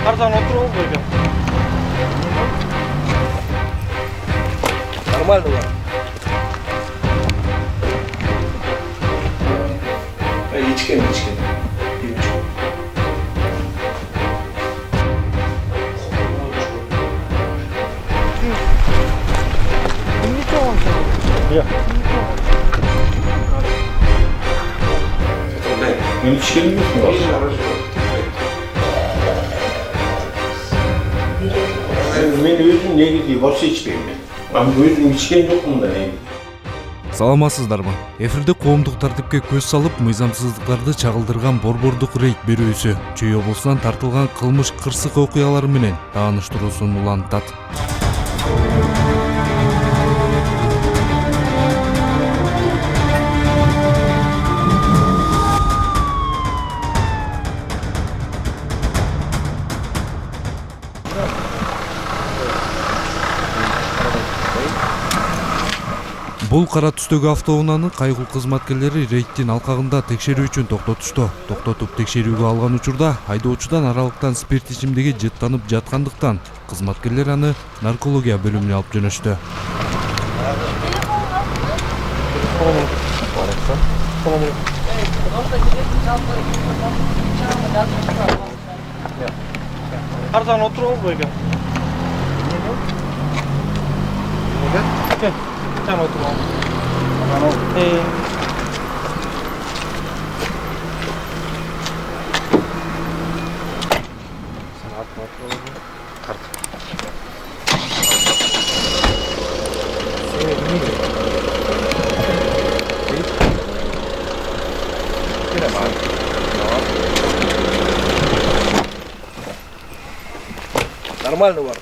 Арзан отыр ғой екен. Нормально бар. İçken. Ya. Ben içkenim yok mu? Ben özüm ne gidiyor? Varsa içpeyim ben. Ama özüm içken yok mu da ne? Саламатсыздарбы? Эфирде коомдук тартипке көз салып, мыйзамсыздыктарды чагылдырган борбордук рейд берүүсү Чүй облусунан тартылган кылмыш кырсык окуялары менен тааныштыруусун улантат. Бул кара түстөгү автоунааны кайгыл кызматкерлери рейдтин алкагында текшерүү үчүн токтотушту. Токтотуп текшерүүгө алган учурда айдоочудан аралыктан спирт ичимдиги жыттанып жаткандыктан кызматкерлер аны наркология бөлүмүнө алып жөнөштү. Арзан отыр ғой екен. Там отыр ғой. Нормально бар.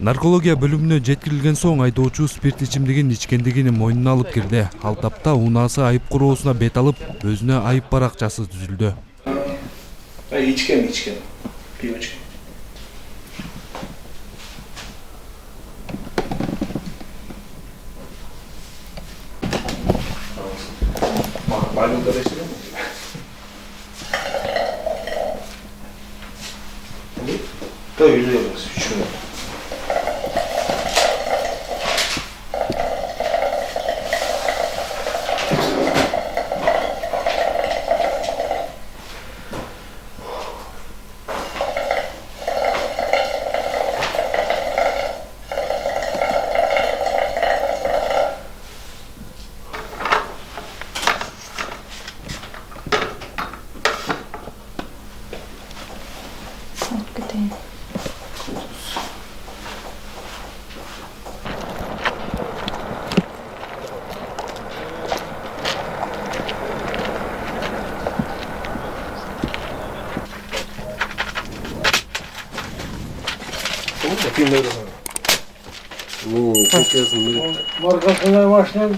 Наркология бөлүмүнө жеткирилген соң айдоочу спирт ичимдигин ичкендигин мойнуна алып кирди. Ал тапта унаасы айып короосуна бет алып, өзүнө айып баракчасы түзүлдү. İçken. Пивочка. Malum da reçeli mi? Da yüzüyoruz. Şunu. Markasına başlayan.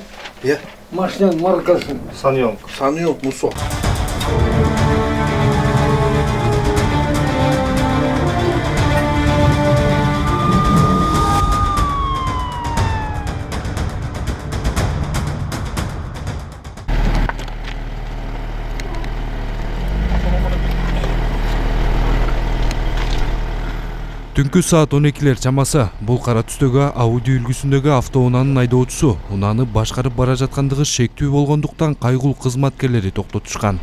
Ya. Başlayan markası. Sanıyorum Muso. Түнкү саат 12-лер чамасы бул кара түстөгү Audi үлгүсүндөгү автоунаанын айдоочусу унааны башкарып бара жаткандыгы шектүү болгондуктан кайгыл кызматкерлери токтотушкан.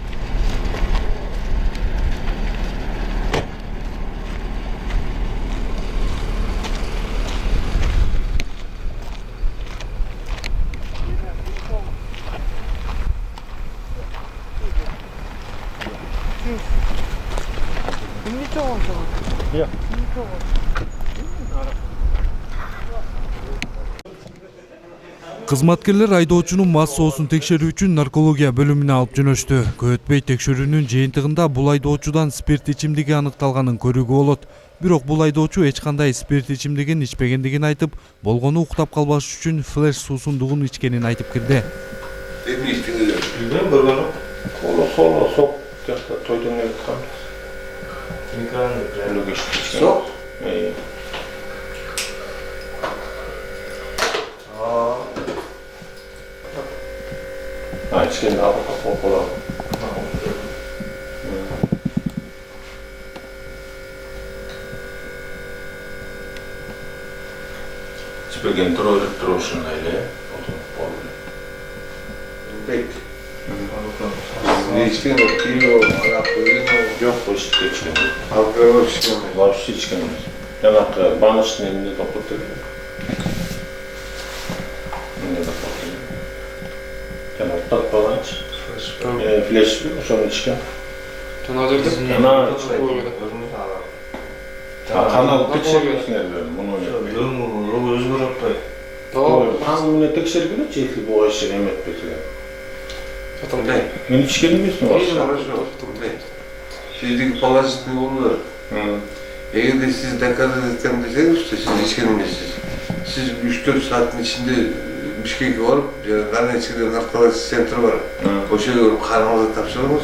Ya. Кызматкерлер айдоочунун мас соосун текшерүү үчүн наркология бөлүмүнө алып жөнөштү. Көп өтпөй текшерүүнүн жыйынтыгында бул айдоочудан спирт ичимдиги аныкталганын көрүүгө болот. Бирок бул айдоочу эч кандай спирт ичимдигин ичпегендигин айтып, болгону уктап калбаш үчүн флеш суусундугун ичкенин айтып кирди. Sola sok. Toydum ne kan. Mikrofonda geçti. Sok. Ha, içken daha bak kola. içken tur uşunday ele. Pek. Ne içken yok, iyi o, Arap öyle mi? Yok bu işte içken. Halklara var içken mi? Var işte içken. Yanak banışın elinde toplatır. Elinde toplatır. Yanak tat falan iç. Flash bir, sonra içken. Ana kanal tekşeriyorsun elbette bunu öyle. Hangi tekşeriyor çekti bu aşırı emet bekliyor. Ben hiç gelmiyorsun var. Sizdeki parazitli olur. Eğer de siz dikkat ederken deseniz işte siz hiç gelmiyorsunuz. Siz 3-4 saatin içinde Bişkek'e varıp, yani Karnayçı'da narkotik sentri var. O şeyi görüp kanalda tapşırırız.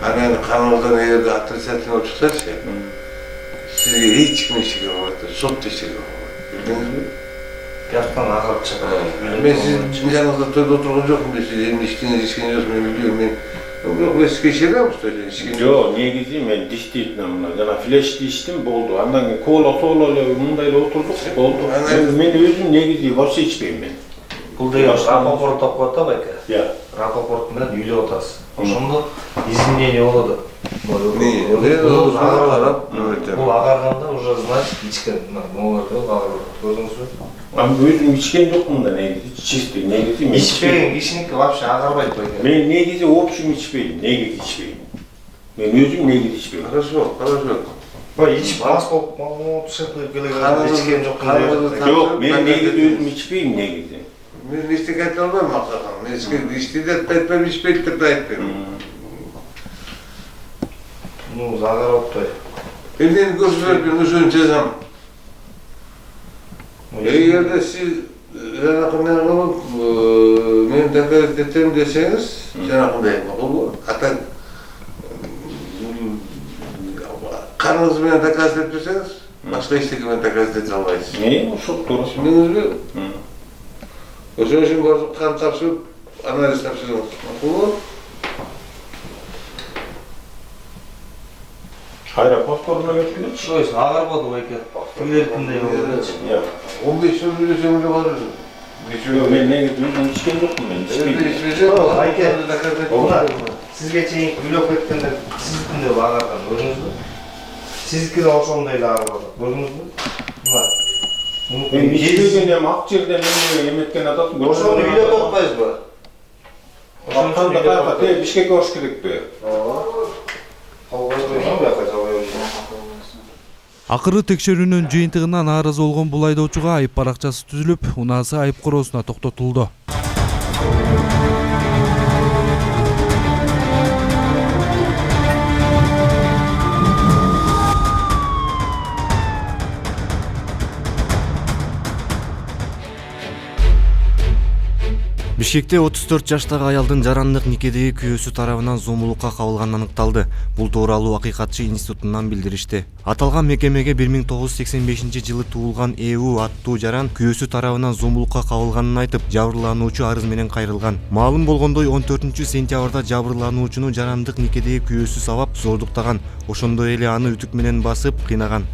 Hani kanaldan eğer de hatır saatini tutarsa, sizge hiç çıkmıyor şeker var. Sot da şeker var. Bildiniz mi? Gerçekten ağır çıkar. Ben sizin yanınızda toyda oturacak mı? Siz elini içtiğiniz işkeniyorsunuz, ben biliyorum. Yok, bu eski şeyler mi tutuyor? Yok, niye gideyim ben diş değildim bunlar. Yani flash diştim, boldu. Ondan kola bundayla oturduk, boldu. Ben özüm niye gideyim, varsa içmeyeyim ben. Бұл деген рапопорт тапқат та байка. Ya. Рапопорт менен үйлеп атасыз. Ошондо изменение болот. Бул агарганда уже значит ичкен. Могуларды агарып көрдүңүзбү? Ben özüm içken yok bunda ne gideyim, çisti, ne gideyim. Ичпеген кишиники вообще агарбайт байка. Ben ne gideyim, opşum içmeyeyim, ne gideyim içmeyeyim. Ben özüm ne gideyim içmeyeyim. Хорошо. Бай ич мас болуп, могу түшүнүп келген ичкен жокмун. Yok, ben ne gideyim, özüm içmeyeyim, ne gideyim. Ben istikayet olmam hakikaten. Ben istidat etmem, hiç belirtip de etmem. Ну, загарып той. Elden görsünler bir uzun cezam. Eğer de siz yanakımdan alıp benim dikkat ettim deseniz yanakımdayım. Hatta kanınızı bana dikkat etmeseniz başka işteki bana dikkat etmeyiz. Ne? O çok doğru. Bildiniz mi? O zaman şimdi bazı kan tapsırıp analiz tapsırıyoruz. Makul. Hayır, fosforuna götürün. Şurası агарбады байка. Тилеркиндей болот. Ya. 15 yıl bir ömrü var. Yok, ben ne gideyim, içken yok mu ben? İçmeyeyim. Айке, мына сизге чейин үйлөп кеткенде сиздикинде агарган көрдүңүзбү? Сиздики да ошондой эле агарбады. Көрдүңүзбү? Мына. Ben içmeyken hem akciğerden hem yemetken atasın. Ошону үйлөп атпайсызбы? Akşam da kalkıp Bişkek'e hoş gidip be. Акыры текшерүүнүн жыйынтыгынан нааразы болгон бул айдоочуга айып баракчасы түзүлүп, унаасы айып короосуна токтотулду. Бишкекте 34 жаштагы аялдын жарандык никедеги күйөөсү тарабынан зомбулукка кабылганы аныкталды. Бул тууралуу Акыйкатчы институтунан билдиришти. Аталган мекемеге 1985-жылы туулган ЭУ аттуу жаран күйөөсү тарабынан зомбулукка кабылганын айтып, жабырлануучу арыз менен кайрылган. Маалым болгондой 14-сентябрда жабырлануучуну жарандык никедеги күйөөсү сабап зордуктаган, ошондой эле аны үтүк менен басып кыйнаган.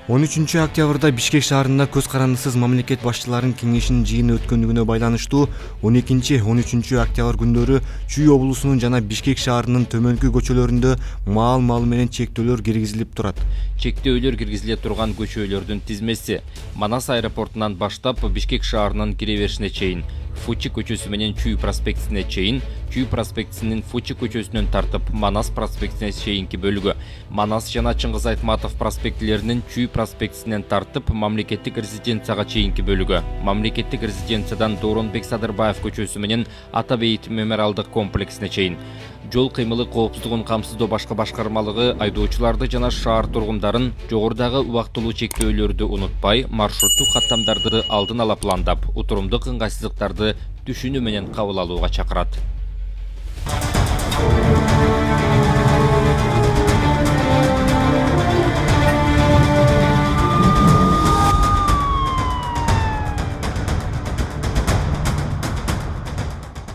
13-октябрда Бишкек шаарында көз карандысыз мамлекет башчыларынын кеңешинин жыйыны өткөндүгүнө байланыштуу 12-13 октябрь күндөрү Чүй облусунун жана Бишкек шаарынын төмөнкү көчөлөрүндө маал менен чектөөлөр киргизилип турат. Чектөөлөр киргизиле турган көчөлөрдүн тизмеси Манас аэропортунан баштап Бишкек шаарынын кире беришине чейин, Фучи көчөсү менен Чүй проспектисине чейин, Чүй проспектисинин Фучи көчөсүнөн тартып Манас проспектисине чейинки бөлүгү, Манас жана Чыңгыз Айтматов проспектилеринин Чүй проспектисинен тартып мамлекеттик резиденцияга чейинки бөлүгү, мамлекеттик резиденциядан Дооронбек Садырбаев көчөсү менен Ата Бейит мемориалдык комплексине чейин. Жол кыймылы коопсуздугун камсыздоо башка башкармалыгы айдоочуларды жана шаар тургундарын жогорудагы убактылуу чектөөлөрдү унутпай, маршруттук каттамдарды алдын ала пландап, утурумдук ыңгайсыздыктарды түшүнүү менен кабыл алууга чакырат.